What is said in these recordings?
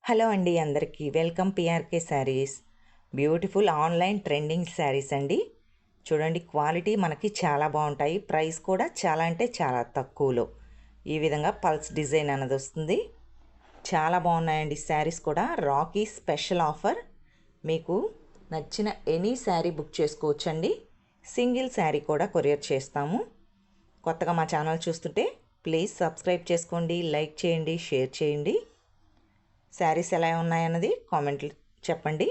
Hello అండి, అందరికీ welcome PRK saris. Beautiful online trending saris అండి. చూడండి, క్వాలిటీ మనకి చాలా బాగుంటాయి. ప్రైస్ కూడా చాలా అంటే చాలా తక్కువలో ఈ విధంగా పల్స్ డిజైన్ అన్నది వస్తుంది. చాలా బాగున్నాయండి శారీస్ కూడా. Rocky special offer. మీకు నచ్చిన ఎనీ శారీ బుక్ చేసుకోవచ్చండి. సింగిల్ శారీ కూడా కొరియర్ చేస్తాము. కొత్తగా మా ఛానల్ చూస్తుంటే ప్లీజ్ సబ్స్క్రైబ్ చేసుకోండి, లైక్ చేయండి, షేర్ చేయండి. శారీస్ ఎలా ఉన్నాయన్నది కామెంట్లు చెప్పండి.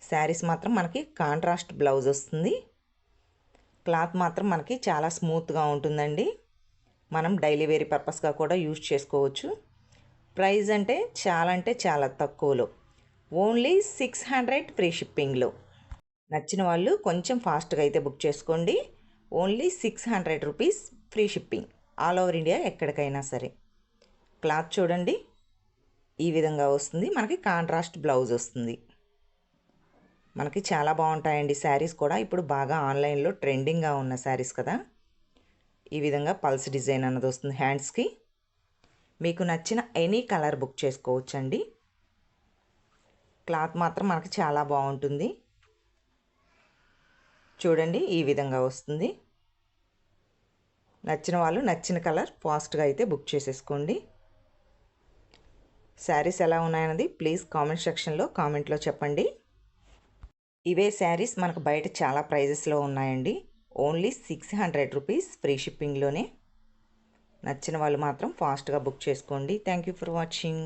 శారీస్ మాత్రం మనకి కాంట్రాస్ట్ బ్లౌజ్ వస్తుంది. క్లాత్ మాత్రం మనకి చాలా స్మూత్గా ఉంటుందండి. మనం డైలీ వేర్ పర్పస్గా కూడా యూజ్ చేసుకోవచ్చు. ప్రైస్ అంటే చాలా తక్కువలో, ఓన్లీ 600 ఫ్రీ షిప్పింగ్లో. నచ్చిన వాళ్ళు కొంచెం ఫాస్ట్గా అయితే బుక్ చేసుకోండి. Only 600 rupees free shipping, all over India ఎక్కడికైనా సరే. క్లాత్ చూడండి, ఈ విధంగా వస్తుంది. మనకి కాంట్రాస్ట్ బ్లౌజ్ వస్తుంది. మనకి చాలా బాగుంటాయండి శారీస్ కూడా. ఇప్పుడు బాగా ఆన్లైన్లో ట్రెండింగ్గా ఉన్న శారీస్ కదా. ఈ విధంగా పల్స్ డిజైన్ అన్నది వస్తుంది హ్యాండ్స్కి. మీకు నచ్చిన ఎనీ కలర్ బుక్ చేసుకోవచ్చండి. క్లాత్ మాత్రం మనకి చాలా బాగుంటుంది. చూడండి, ఈ విధంగా వస్తుంది. నచ్చిన వాళ్ళు నచ్చిన కలర్ ఫాస్ట్గా అయితే బుక్ చేసేసుకోండి. శారీస్ ఎలా ఉన్నాయన్నది ప్లీజ్ కామెంట్ సెక్షన్లో కామెంట్లో చెప్పండి. ఇవే శారీస్ మనకు బయట చాలా ప్రైజెస్లో ఉన్నాయండి. ఓన్లీ 600 రూపీస్ ఫ్రీ షిప్పింగ్లోనే. నచ్చిన వాళ్ళు మాత్రం ఫాస్ట్గా బుక్ చేసుకోండి. Thank you for watching.